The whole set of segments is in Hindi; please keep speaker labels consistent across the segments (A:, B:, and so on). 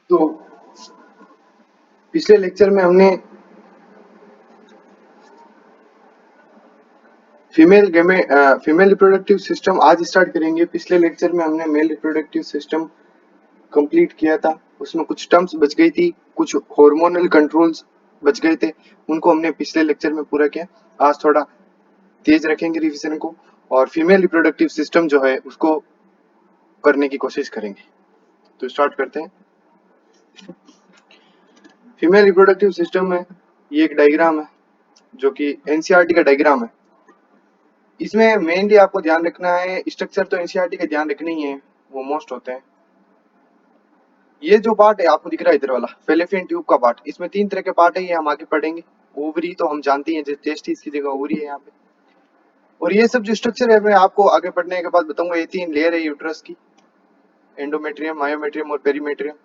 A: तो पिछले लेक्चर में हमने फीमेल रिप्रोडक्टिव सिस्टम आज स्टार्ट करेंगे। पिछले लेक्चर में हमने मेल रिप्रोडक्टिव सिस्टम कंप्लीट किया था। उसमें कुछ टर्म्स बच गई थी, कुछ हार्मोनल कंट्रोल्स बच गए थे, उनको हमने पिछले लेक्चर में पूरा किया। आज थोड़ा तेज रखेंगे रिवीजन को और फीमेल रिप्रोडक्टिव सिस्टम जो है उसको करने की कोशिश करेंगे। तो स्टार्ट करते हैं। फीमेल रिप्रोडक्टिव सिस्टम है, ये एक डायग्राम है जो कि एनसीईआरटी का डायग्राम है। इसमें मेनली आपको ध्यान रखना है, स्ट्रक्चर तो एनसीईआरटी का ध्यान रखना ही है, वो मोस्ट होते हैं। ये जो पार्ट है आपको दिख रहा है इधर वाला फेलोपियन ट्यूब का पार्ट, इसमें 3 तरह के पार्ट है, ये हम आगे पढ़ेंगे। ओवरी तो हम जानते हैं, जैसे टेस्टिस की जगह ओवरी है यहाँ पे। और ये सब जो स्ट्रक्चर है मैं आपको आगे पढ़ने के बाद बताऊंगा। ये 3 लेयर है यूट्रस की, एंडोमेट्रियम, मायोमेट्रियम और पेरीमेट्रियम।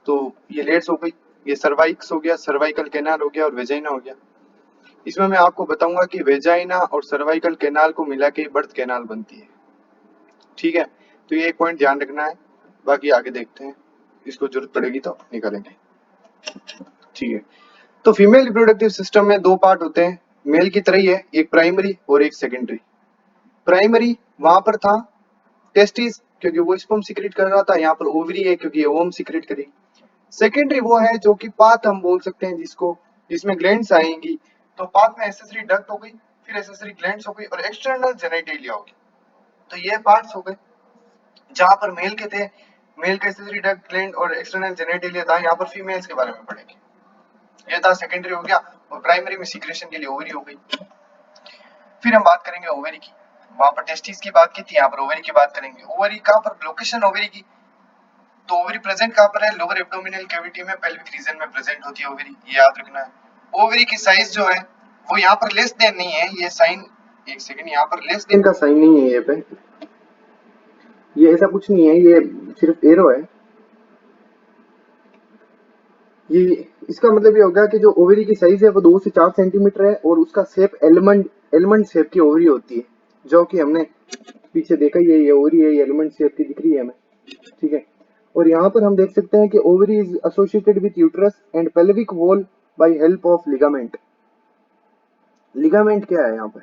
A: तो ये लेयर्स हो गई, ये सर्वाइक्स हो गया, सर्वाइकल कैनाल हो गया और वेजाइना हो गया। इसमें मैं आपको बताऊंगा कि वेजाइना और सर्वाइकल कैनाल को मिला के बर्थ कैनाल बनती है। ठीक है, तो ये एक पॉइंट ध्यान रखना है, बाकी आगे देखते हैं, इसको जरूरत पड़ेगी तो निकालेंगे। ठीक है, तो फीमेल रिप्रोडक्टिव सिस्टम में 2 पार्ट होते हैं, मेल की तरह ही है, एक प्राइमरी और एक सेकेंडरी। प्राइमरी वहां पर था टेस्टिस, क्योंकि वो स्पर्म सीक्रेट कर रहा था, यहाँ पर ओवरी है क्योंकि ये ओवम सीक्रेट करेगी। सेकेंडरी वो है जो कि पाथ हम बोल सकते हैं जिसको, जिसमें ग्लैंड्स आएंगी। तो पाथ में एसेसरी डक्ट हो गई, फिर एसेसरी ग्लैंड्स हो गई और एक्सटर्नल जेनेटेलिया हो गई। तो ये पार्ट्स हो गए। जहां पर मेल के थे, मेल का एसेसरी डक्ट, ग्लैंड और एक्सटर्नल जेनेटेलिया था, यहाँ पर फीमेल्स के बारे में पढ़ेंगे। ये था सेकेंडरी हो गया, और प्राइमरी में सीक्रेशन के लिए ओवरी हो गई। फिर हम बात करेंगे ओवरी की। वहां पर टेस्टिस की बात की थी, यहाँ पर ओवरी की बात करेंगे। ओवरी कहाँ पर, लोकेशन ओवरी की, तो ओवरी प्रेजेंट कहाँ पर है, लोअर एब्डोमिनल कैविटी में, पेल्विक रीजन में प्रेजेंट होती है ओवरी, ये याद रखना है। ओवरी की साइज जो है वो यहाँ पर लेस देन नहीं है, ये साइन, एक सेकंड, यहाँ पर लेस देन का साइन नहीं है, ये पे ये ऐसा कुछ नहीं है, ये सिर्फ एरो है। ये इसका मतलब ये होगा कि जो ओवरी की साइज है वो 2 से 4 सेंटीमीटर है और उसका शेप एलमंड एलमंड शेप की ओवरी होती है, जो कि हमने पीछे देखा ही है। ये ओवरी है, ये एलमंड शेप की दिख रही है हमें। ठीक है, और यहाँ पर हम देख सकते हैं कि ovary is associated with uterus and pelvic wall bye help of ligament. Ligament क्या है यहाँ पर,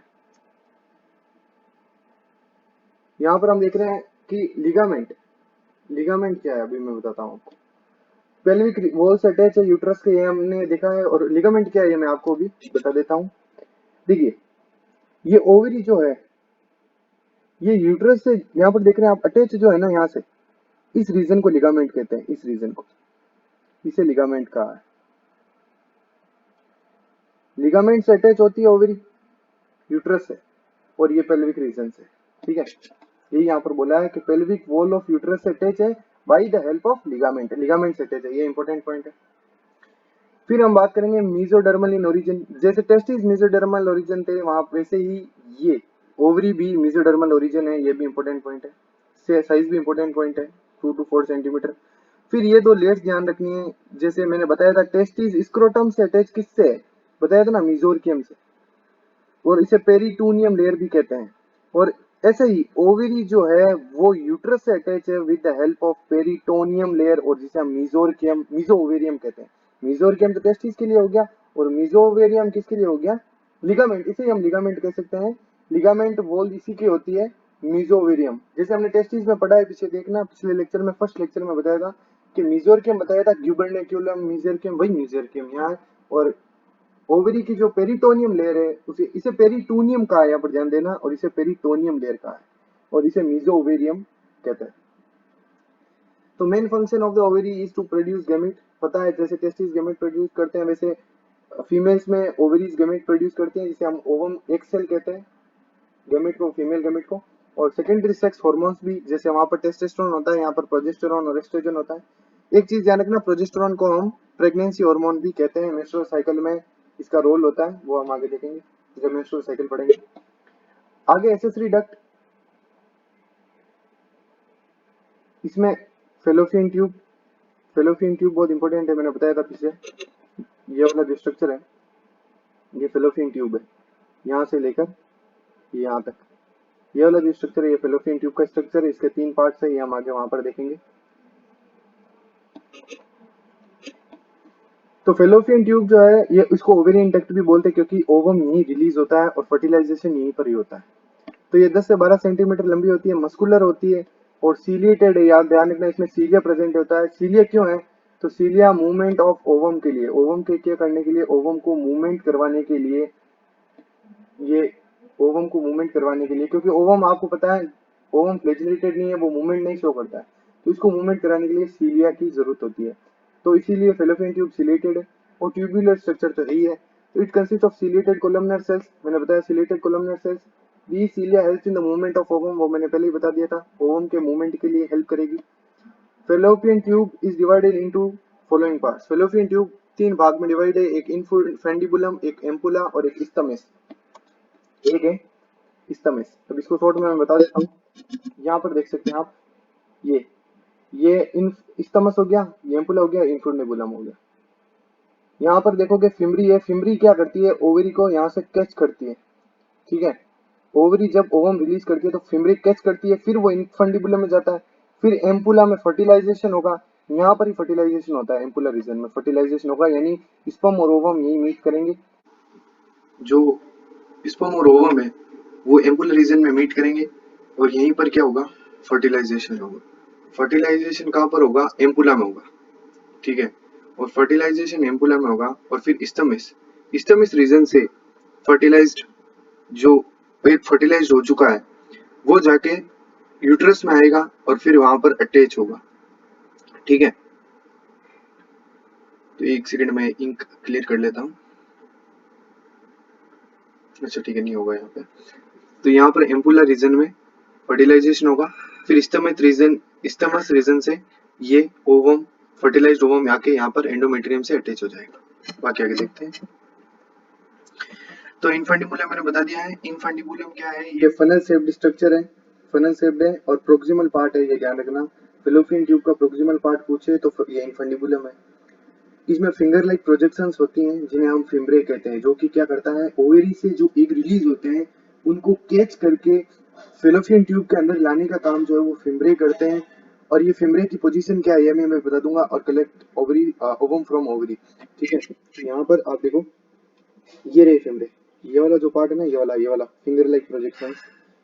A: यहाँ पर हम देख रहे हैं कि लिगामेंट, लिगामेंट क्या है अभी मैं बताता हूँ आपको। पेल्विक वॉल से अटैच है यूट्रस के, ये हमने देखा है। और लिगामेंट क्या है ये मैं आपको अभी बता देता हूँ। देखिए, ये ओवरी जो है ये यूट्रस से यहाँ पर देख रहे हैं आप अटैच जो है ना यहाँ से, इस रीजन को लिगामेंट कहते हैं, इस रीजन को, इसे लिगामेंट कहा है। लिगामेंट से अटैच होती है ओवरी यूट्रस से, और ये पेल्विक रीजन से। ठीक है, ये यहाँ पर बोला है कि पेल्विक वॉल ऑफ यूट्रस से अटैच है by the help of ligament, ligament से अटैच है, ये इंपॉर्टेंट पॉइंट है। फिर हम बात करेंगे मीजोडर्मल इन ओरिजिन। जैसे टेस्टिस मीजोडर्मल ओरिजिन थे वहां, वैसे ही ये ओवरी भी मीजोडर्मल ओरिजिन है, ये भी इंपॉर्टेंट पॉइंट है। साइज भी इंपॉर्टेंट पॉइंट है, 2 to 4 सेंटीमीटर। फिर ये 2 लेयर्स ध्यान रखनी है, जैसे मैंने बताया था टेस्टिस स्क्रोटम से अटैच किससे है, बताया था ना, मीजोरकियम से, और इसे पेरिटोनियम लेयर भी कहते हैं। और ऐसे ही ओवरी जो है वो यूट्रस से अटैच है with the help of peritoneum layer, और जिसे हम मीजोरकियम, मीजो ओवेरियम कहते हैं। मीजोरकियम तो टेस्टिस के लिए हो गया, और मीजो ओवेरियम किसके लिए हो गया, लिगामेंट, इसे हम लिगामेंट कह सकते हैं। लिगामेंट वॉल इसी की होती है, मीजोवेरियम। जैसे हमने टेस्टिस में पढ़ा है, पीछे देखना, पिछले लेक्चर में, फर्स्ट लेक्चर में बताया था कि मीजोरकियम बताया था, ग्यूबरनेक्यूलम मीजोरकियम, वही मीजोरकियम यहाँ है। और ओवरी की जो पेरिटोनियम लेयर है उसे, इसे पेरिटोनियम कहा है, यहाँ पर ध्यान देना, और इसे पेरिटोनियम लेयर कहा है, और इसे मीजो ओवेरियम कहते हैं। तो main function of the ovary is to produce gamete. पता है, जैसे टेस्टिस गैमेट प्रोड्यूस करते हैं, वैसे फीमेल्स में ओवरीज गैमेट प्रोड्यूस करती हैं, जिसे हम ओवम एक सेल कहते हैं, गैमेट को, फीमेल गैमेट को। और सेकेंडरी सेक्स हार्मोन्स भी, जैसे वहां पर टेस्टोस्टेरोन होता है, यहाँ पर प्रोजेस्टेरोन और एस्ट्रोजन होता है। एक चीज ध्यान रखना, प्रोजेस्टेरोन को हम प्रेगनेंसी हार्मोन भी कहते हैं, मेंस्ट्रुअल साइकिल में इसका रोल होता है, वो हम आगे देखेंगे जब मेंस्ट्रुअल साइकिल पढ़ेंगे। आगे एसेसरी डक्ट, इसमें फेलोपियन ट्यूब, फेलोपियन ट्यूब बहुत इंपॉर्टेंट है, मैंने बताया था पीछे। ये वाला जो स्ट्रक्चर है ये फेलोपियन ट्यूब है, यहाँ से लेकर यहाँ तक, ये वाला जो स्ट्रक्चर है ये फेलोपियन ट्यूब का स्ट्रक्चर है। इसके 3 पार्ट्स है, ये हम आगे वहां पर देखेंगे। तो फेलोपियन ट्यूब जो है ये इसको ओवेरियन डक्ट भी बोलते हैं क्योंकि ओवम यहीं रिलीज होता है और फर्टिलाइजेशन यहीं पर ही होता है। तो ये 10 से 12 सेंटीमीटर लंबी होती है, मस्कुलर होती है और सीलिएटेड है। याद ध्यान रखना इसमें सीलिया प्रेजेंट होता है। सीलिया क्यों है? तो सीलिया मूवमेंट ऑफ ओवम के लिए, ओवम के क्या करने के लिए, ओवम को मूवमेंट करवाने के लिए, ये ओवम को मूवमेंट करवाने के लिए, क्योंकि ओवम आपको पता है ओवम फ्लैजिलेटेड नहीं है, वो मूवमेंट नहीं शो करता है, तो इसको मूवमेंट कराने के लिए सीलिया की जरूरत होती है। तो इसीलिए फेलोपियन ट्यूब सिलेटेड है और ट्यूबुलर स्ट्रक्चर तो यही है। तो it consist of ciliated columnar cells, मैंने बताया ciliated columnar cells. The cilia helps in the movement of ovum, वो मैंने पहले ही बता दिया था, ओवम के मूवमेंट के लिए हेल्प करेगी। Fallopian tube is divided into following parts. Fallopian tube तीन भाग में डिवाइड है, एक इनफेंडिबुलम, एक एम्पुला और एक इस्तमिस। एक है इस्तमिस, अब इसको शॉर्ट में मैं बता देता हूँ। यहाँ पर देख सकते हैं आप, ये इन इस्तमस हो गया, ये एम्पुला हो गया, इनफेंडिबुलम हो गया। यहाँ पर देखोगे फिमरी है, फिमरी क्या करती है, ओवरी को यहाँ से कैच करती है, ठीक है। ओवरी जब ओवम रिलीज करती है तो फिमरी कैच करती है, फिर वो इनफंडिबुलम में जाता है, फिर एम्पुला में फर्टिलाइजेशन होगा। यहाँ पर ही फर्टिलाइजेशन होता है, एम्पुलर रीजन में फर्टिलाइजेशन होगा, यानी स्पर्म और ओवम यही मीट करेंगे। जो स्पर्म और ओवम है वो एम्पुलर रीजन में मीट करेंगे और यहीं पर क्या होगा, फर्टिलाइजेशन होगा। फर्टिलाइजेशन कहाँ पर होगा, एम्पुला में होगा, ठीक है। और फर्टिलाइजेशन एम्पुला में होगा और फिर इस्तमिस रीजन से फर्टिलाइज्ड, जो एक फर्टिलाइज्ड हो चुका है वो जाके यूट्रस में आएगा और फिर वहां पर अटैच होगा, ठीक है। तो एक सेकंड में इंक क्लियर कर लेता हूँ। अच्छा ठीक है, नहीं होगा यहाँ पे। तो यहाँ पर एम्पुलर रीजन में फर्टिलाइजेशन होगा, फिर इस्तमस रीजन से ये ओवम, फर्टिलाइज्ड ओवम आके यहाँ पर एंडोमेट्रियम से अटैच हो जाएगा। बाकी आगे देखते हैं। तो इनफंडिबुलम मैंने बता दिया है। इनफंडिबुलम क्या है, ये फनल शेप्ड स्ट्रक्चर है, फनल शेप्ड है और प्रोक्सिमल पार्ट है, ये ध्यान रखना। फेलोपियन ट्यूब का प्रोक्सिमल पार्ट पूछे तो ये इनफंडिबुलम है। इसमें फिंगर लाइक प्रोजेक्शंस होती हैं जिन्हें हम फिम्ब्रे कहते हैं, जो कि क्या करता है, ओवरी से जो एग रिलीज होते हैं उनको कैच करके फेलोपियन ट्यूब के अंदर लाने का काम जो है वो फिम्ब्रे करते हैं। और ये फिम्ब्रे की पोजीशन क्या है ये मैं बता दूंगा, और collect ovary ovum from ovary, ठीक है। तो यहाँ पर आप देखो, ये रहे फिम्ब्रे, ये वाला जो पार्ट है ना, ये वाला फिंगर लाइक प्रोजेक्शन,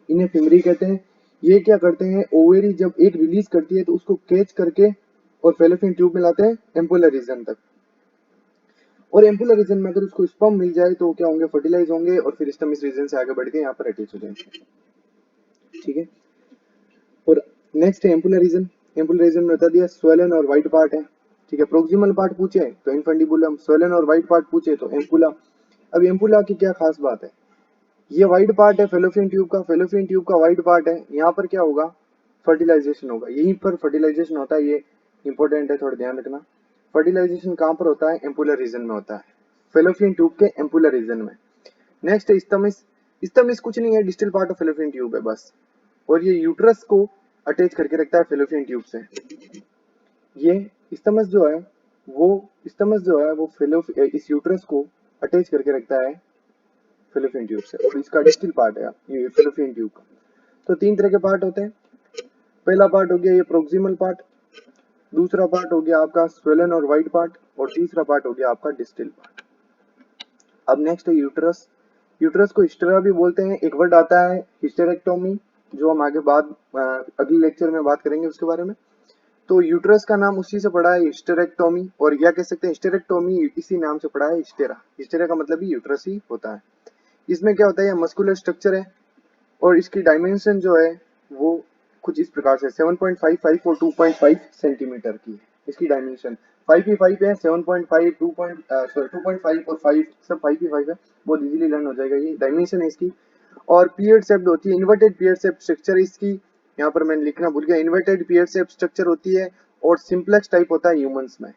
A: इन्हें फिम्ब्री कहते हैं। ये क्या करते हैं, ओवरी जब एक रिलीज करती है तो उसको कैच करके और फेलोपियन ट्यूब में लाते हैं एम्पुलर रीजन तक। और एम्पुलर रीजन में अगर उसको स्पर्म मिल जाए तो क्या होंगे, फर्टिलाइज होंगे और फिर स्टमस रीजन से आगे बढ़ के यहाँ पर अटैच हो जाएंगे, ठीक है। और नेक्स्ट है एम्पुलर रीजन। एम्पुलर रीजन में बता दिया स्वेलन और व्हाइट पार्ट है, ठीक है। प्रोक्सिमल पार्ट पूछे तो इनफंडिबुलम, स्वेलन और व्हाइट पार्ट पूछे तो एम्पुला। अब एम्पुला की क्या खास बात है, ये व्हाइट पार्ट है फेलोपियन ट्यूब का, फेलोपियन ट्यूब का व्हाइट पार्ट है, यहाँ पर क्या होगा, फर्टिलाइजेशन होगा, यहीं पर फर्टिलाइजेशन होता है, ये इंपॉर्टेंट है, थोड़ा ध्यान रखना। फर्टिलाइजेशन कहाँ पर होता है, एम्पुलर रीजन में होता है, फेलोपियन ट्यूब के एम्पुलर रीजन में। नेक्स्ट है स्तमिस। स्तमिस कुछ नहीं है, distal part of fallopian tube है बस, और ये यूट्रस को अटैच करके रखता है फेलोपियन ट्यूब से। ये स्तमस जो है वो स्तमस जो है वो फेलो इस यूट्रस को अटैच करके रखता है फेलोपियन ट्यूब से, और इसका डिस्टल पार्ट है ये फेलोपियन ट्यूब का। तो तीन तरह के पार्ट होते हैं। पहला पार्ट हो गया ये प्रोक्सिमल पार्ट, दूसरा पार्ट हो गया आपका स्वेलन और व्हाइट पार्ट, और तीसरा पार्ट हो गया आपका डिस्टल पार्ट। अब नेक्स्ट है यूट्रस। यूट्रस को हिस्टेरा भी बोलते हैं, एक वर्ड आता है हिस्टेरेक्टोमी, जो हम आगे बाद अगले लेक्चर में बात करेंगे उसके बारे में। तो यूट्रस का नाम उसी से पड़ा है हिस्टेरेक्टोमी, और क्या कह सकते हैं, हिस्टेरेक्टोमी इसी नाम से पड़ा है हिस्टेरा। हिस्टेरा का मतलब ही यूट्रस ही होता है। इसमें क्या होता है, मस्कुलर स्ट्रक्चर है और इसकी डायमेंशन जो है वो कुछ इस प्रकार से 7.55 और 2.5 सेंटीमीटर की है इसकी डायमेंशन। 5 ही 5 है, 7.5 2.5 और 5 सब 5 ही 5 है, बहुत इजीली लर्न हो जाएगा, ये डायमेंशन है इसकी। और पीरियड शेप्ड होती है, इन्वर्टेड पीरियड शेप्ड स्ट्रक्चर इसकी, यहाँ पर मैंने लिखना भूल गया, इन्वर्टेड पीरियड शेप्ड स्ट्रक्चर होती है और सिंप्लेक्स टाइप होता है ह्यूमंस में।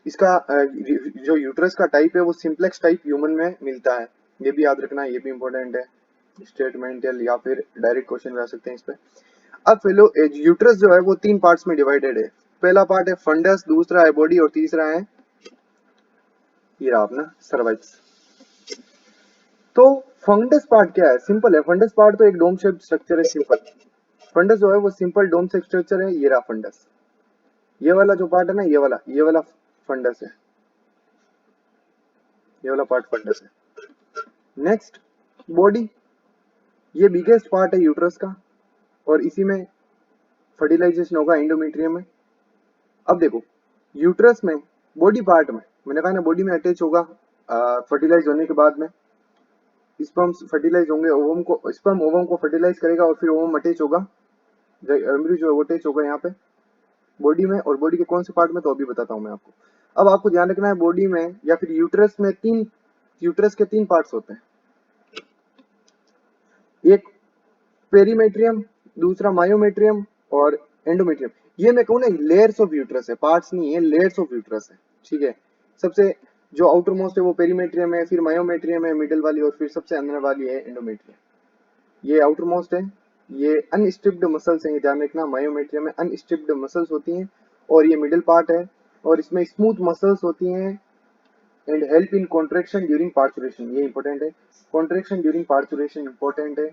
A: इसका जो यूट्रस का टाइप है वो सिंप्लेक्स टाइप ह्यूमन में मिलता है, ये भी याद रखना, ये भी इंपॉर्टेंट है, स्टेटमेंटल या फिर डायरेक्ट क्वेश्चन भी आ सकते हैं इस पे। अब फेलो यूट्रस जो है वो तीन पार्ट्स में डिवाइडेड है। पहला पार्ट है फंडस, दूसरा है बॉडी और तीसरा है ये रहा अपना सर्वाइक्स। तो फंडस पार्ट क्या है, सिंपल है, फंडस पार्ट तो एक डोम शेप स्ट्रक्चर है, सिंपल। फंडस जो है वो सिंपल डोम शेप स्ट्रक्चर है, ये रहा फंडस। ये वाला जो पार्ट है ना, ये वाला फंडस है, ये वाला पार्ट फंडस है। नेक्स्ट बॉडी, ये बिगेस्ट पार्ट है यूट्रस का और इसी में फर्टिलाइजेशन होगा एंडोमेट्रियम में। अब देखो यूट्रस में बॉडी पार्ट में मैंने कहा ना बॉडी में अटैच होगा फर्टिलाइज होने के बाद में स्पर्म्स फर्टिलाइज होंगे, ओवम को स्पर्म ओवम को फर्टिलाइज करेगा और फिर ओवम अटैच होगा, एम्ब्रियो जो है वो अटैच होगा यहाँ पे बॉडी में। और बॉडी के कौन से पार्ट में तो अभी बताता हूँ मैं आपको। अब आपको ध्यान रखना है बॉडी में या फिर यूट्रस में यूट्रस के तीन पार्ट्स होते हैं, एक पेरीमेट्रियम, दूसरा मायोमेट्रियम और एंडोमेट्रियम। ये मैं कहूँ ना लेयर्स ऑफ यूट्रस है, पार्ट्स नहीं है, लेयर्स ऑफ यूट्रस है। ठीक है, सबसे जो आउटर मोस्ट है वो पेरीमेट्रियम है, फिर मायोमेट्रियम है मिडिल वाली, और फिर सबसे अंदर वाली है एंडोमेट्रियम। ये आउटर मोस्ट है, ये अनस्ट्रिप्ड मसल्स हैं, ये ध्यान रखना। मायोमेट्रियम में अनस्ट्रिप्ड मसल्स होती हैं और ये मिडिल पार्ट है, और इसमें स्मूथ मसल्स होती हैं and help in contraction during parturition, ये इंपॉर्टेंट है। कॉन्ट्रेक्शन ड्यूरिंग पार्चुरेशन इंपॉर्टेंट है।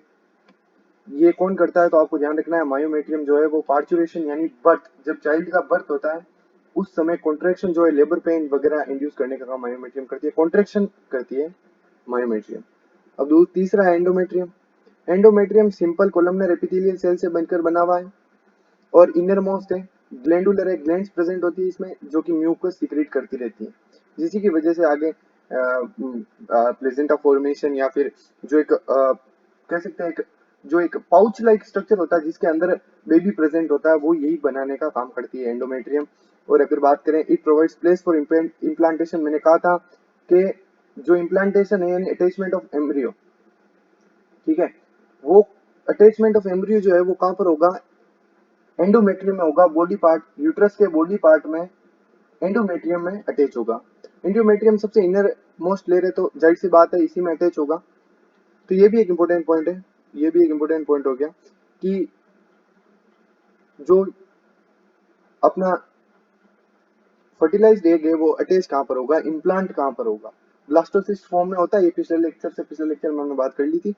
A: ये कौन करता है तो आपको ध्यान रखना है, मायोमेट्रियम जो है वो पार्चुरेशन यानी बर्थ, जब चाइल्ड का बर्थ होता है उस समय कॉन्ट्रेक्शन जो है लेबर पेन वगैरह इंड्यूस करने का काम मायोमेट्रियम करती है, कॉन्ट्रेक्शन करती है मायोमेट्रियम। अब तीसरा है endometrium. Endometrium simple columnar epithelial cell से बनकर बना हुआ है और इनर मोस्ट है, ग्लैंडुलर है, ग्लैंड्स प्रेजेंट होती है इसमें जो कि म्यूकस सीक्रेट करती रहती है, जिसी की वजह से आगे प्लेसेंटा फॉर्मेशन या फिर जो एक कह सकते हैं जो एक पाउच लाइक स्ट्रक्चर होता है जिसके अंदर बेबी प्रेजेंट होता है, वो यही बनाने का काम करती है एंडोमेट्रियम। और अगर बात करें it provides place for implantation, मैंने कहा था कि जो इम्प्लांटेशन है यानी अटैचमेंट ऑफ एम्ब्रियो, ठीक है, वो अटैचमेंट ऑफ एम्ब्रियो जो है वो कहाँ पर होगा, एंडोमेट्रियम में होगा। बॉडी पार्ट यूट्रस के बॉडी पार्ट में एंडोमेट्रियम में अटैच होगा। एंडोमेट्रियम सबसे इनर मोस्ट लेयर है तो जाहिर सी बात है इसी में अटैच होगा। तो ये भी एक इम्पोर्टेंट पॉइंट है, ये भी एक इम्पोर्टेंट पॉइंट हो गया कि जो अपना फर्टिलाइज्ड एग है वो अटैच कहाँ पर होगा, इम्प्लांट कहाँ पर होगा, ब्लास्टोसिस्ट फॉर्म में होता है। ये पिछले लेक्चर में हमने बात कर ली थी।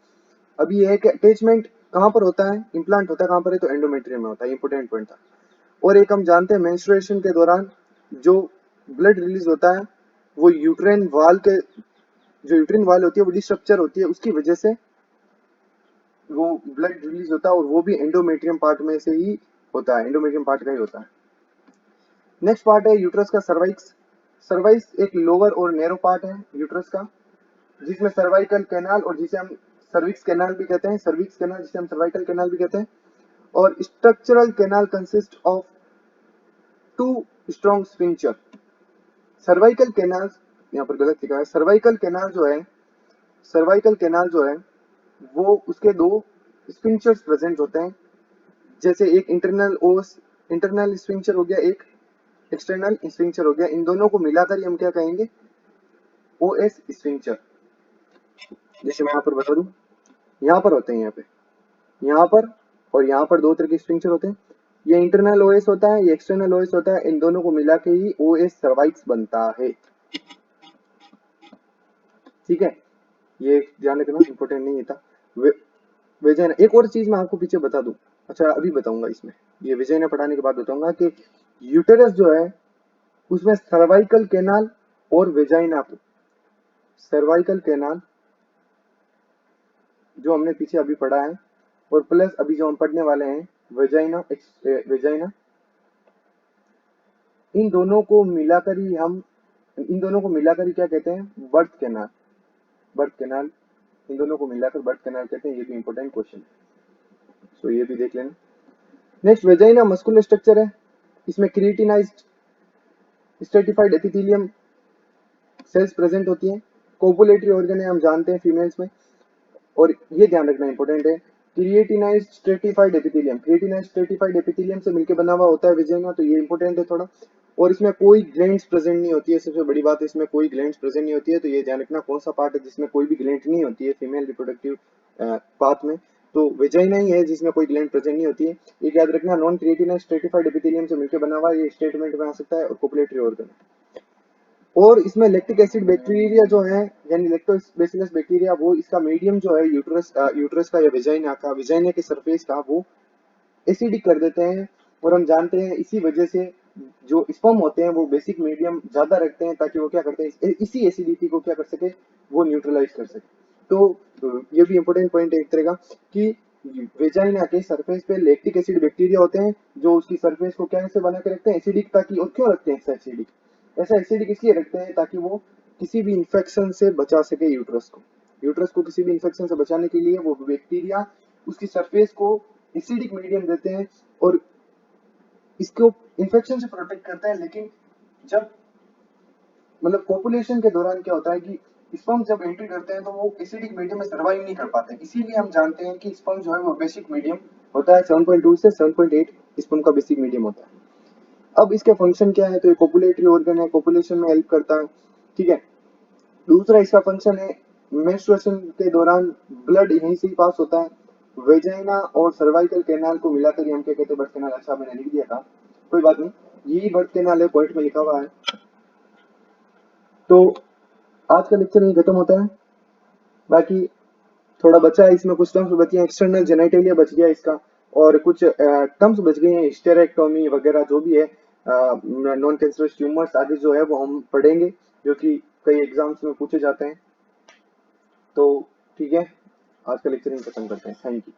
A: अभी ये है कि अटैचमेंट कहाँ पर होता है, इम्प्लांट होता है कहाँ पर है तो एंडोमेट्रियम में होता है, इंपॉर्टेंट पॉइंट था। और एक हम जानते हैं मेंस्ट्रुएशन के दौरान जो ब्लड रिलीज होता है वो यूट्राइन वाल के, जो यूट्राइन वाल होती है वो डिस्ट्रक्चर होती है, उसकी वजह से वो ब्लड रिलीज होता है और वो भी एंडोमेट्रियम पार्ट में से ही होता है, एंडोमेट्रियम पार्ट का ही होता है। नेक्स्ट पार्ट है यूट्रस का सर्वाइक्स। सर्वाइक्स एक लोअर और नैरो पार्ट है यूट्रस का, जिसमें सर्वाइकल कैनाल और जिसे हम सर्विक्स कैनाल भी कहते हैं, सर्विक्स कैनाल जिसे हम सर्वाइकल कैनाल भी कहते हैं। और structural canal consist of two strong sphincter. Cervical canal यहाँ पर गलत लिखा है, सर्वाइकल कैनाल जो है, सर्वाइकल कैनाल जो है वो उसके दो स्फिंक्चर्स प्रेजेंट होते हैं, जैसे एक इंटरनल स्फिंक्चर हो गया, एक एक्सटर्नल स्फिंक्चर हो गया। इन दोनों को मिलाकर हम क्या कहेंगे, ओएस स्फिंक्चर। जैसे मैं यहाँ पर बता दूं, यहाँ पर होते हैं, यहाँ पर और यहाँ पर दो तरह के स्फिंक्चर होते हैं। ये इंटरनल ओएस होता है, ये एक्सटर्नल ओएस होता है, इन दोनों को मिला के ही ओएस सर्वाइक्स बनता है। ठीक है, ये ध्यान रखना, इंपॉर्टेंट नहीं था। वेजाइना, एक और चीज मैं आपको पीछे बता दूं, अच्छा अभी बताऊंगा इसमें, ये वेजाइना पढ़ाने के बाद बताऊंगा कि यूटेरस जो है उसमें सर्वाइकल कैनाल और वेजाइना, सर्वाइकल कैनाल जो हमने पीछे अभी पढ़ा है और प्लस अभी जो हम पढ़ने वाले हैं वेजाइना, वेजाइना, इन दोनों को मिलाकर ही हम, इन दोनों को मिलाकर ही क्या कहते हैं, बर्थ कैनाल, बर्थ कैनाल, इन दोनों को मिलाकर बर्थ कैनाल कहते हैं। ये भी इंपॉर्टेंट क्वेश्चन है, सो ये भी देख लेना। नेक्स्ट वेजाइना मस्कुलर स्ट्रक्चर है, इसमें क्रिएटिनाइज्ड स्ट्रेटिफाइड एपिथेलियम सेल्स प्रेजेंट होती हैं। कोपुलेटरी ऑर्गन है, हम जानते हैं फीमेल्स में। और ये ध्यान रखना इंपॉर्टेंट है, क्रिएटिनाइज्ड स्ट्रेटिफाइड एपिथेलियम, क्रिएटिनाइज्ड स्ट्रेटिफाइड एपिथेलियम से मिलकर बना हुआ होता है वेजाइना, तो ये इंपॉर्टेंट है थोड़ा। और इसमें कोई ग्लैंड्स प्रेजेंट नहीं होती है, सबसे बड़ी बात है इसमें कोई ग्लैंड्स प्रेजेंट नहीं होती है। तो ये ध्यान रखना कौन सा पार्ट है जिसमें कोई भी ग्लैंड नहीं होती है फीमेल रिप्रोडक्टिव पार्ट में, तो वेजाइना ही है जिसमें कोई ग्लैंड प्रेजेंट नहीं होती है। एक याद रखना, नॉन क्रिएटिनाइज्ड स्ट्रेटिफाइड एपिथेलियम से मिलकर बना हुआ है, ये स्टेटमेंट में आ सकता है। और कोपुलेटरी ऑर्गन, और इसमें लैक्टिक एसिड बैक्टीरिया जो है यानी लैक्टोबैसिलस बैक्टीरिया, वो इसका मीडियम जो है यूट्रस का या वेजाइना के सरफेस का वो एसिडिक कर देते हैं। और हम जानते हैं इसी वजह से जो स्पर्म होते हैं वो बेसिक मीडियम ज्यादा रखते हैं ताकि वो क्या करते हैं, इसी एसिडिटी को क्या कर सके, वो न्यूट्रलाइज कर सके। तो ये भी इंपॉर्टेंट पॉइंट है एक तरह का कि वेजाइना के सरफेस पे लैक्टिक एसिड बैक्टीरिया होते हैं जो उसकी सरफेस को क्या से बना के रखते हैं, एसिडिक, ताकि, और क्यों रखते हैं ऐसा एसिडिक इसलिए रखते हैं ताकि वो किसी भी इंफेक्शन से बचा सके यूट्रस को किसी भी इंफेक्शन से बचाने के लिए वो बैक्टीरिया उसकी सरफेस को एसिडिक मीडियम देते हैं और इसको इन्फेक्शन से प्रोटेक्ट करता है। लेकिन जब मतलब कोपुलेशन के दौरान क्या होता है कि स्पर्म जब एंट्री करते हैं तो वो एसिडिक मीडियम में सर्वाइव नहीं कर पाते, इसीलिए हम जानते हैं कि स्पर्म जो है वो बेसिक मीडियम होता है, 7.2 से 7.8 स्पर्म का बेसिक मीडियम होता है। अब इसके फंक्शन क्या है, तो ये कोपुलेटरी ऑर्गन है, कोपुलेशन में हेल्प करता है, ठीक है। दूसरा इसका फंक्शन है, मेंस्ट्रुएशन के दौरान ब्लड यहीं से ही पास होता है, वेजाइना और सर्वाइकल कैनाल को मिलाकर हम क्या कहते हैं, बर्थ कैनाल। अच्छा मैंने लिख दिया था, कोई बात नहीं, यही बर्थ कैनाल है, पॉइंट में लिखा हुआ है। तो आज का लेक्चर यही खत्म होता है। बाकी थोड़ा बचा है, इसमें कुछ टर्म्स बची हैं, एक्सटर्नल जेनाइटेलिया बच गया इसका, और कुछ टर्म्स बच गई हैं, हिस्टेरेक्टोमी वगैरह जो भी है, नॉन कैंसरस ट्यूमर्स आदि जो है वो हम पढ़ेंगे, जो कि कई एग्जाम्स में पूछे जाते हैं। तो ठीक है, आज का लेक्चर यही खत्म करते हैं। Thank you.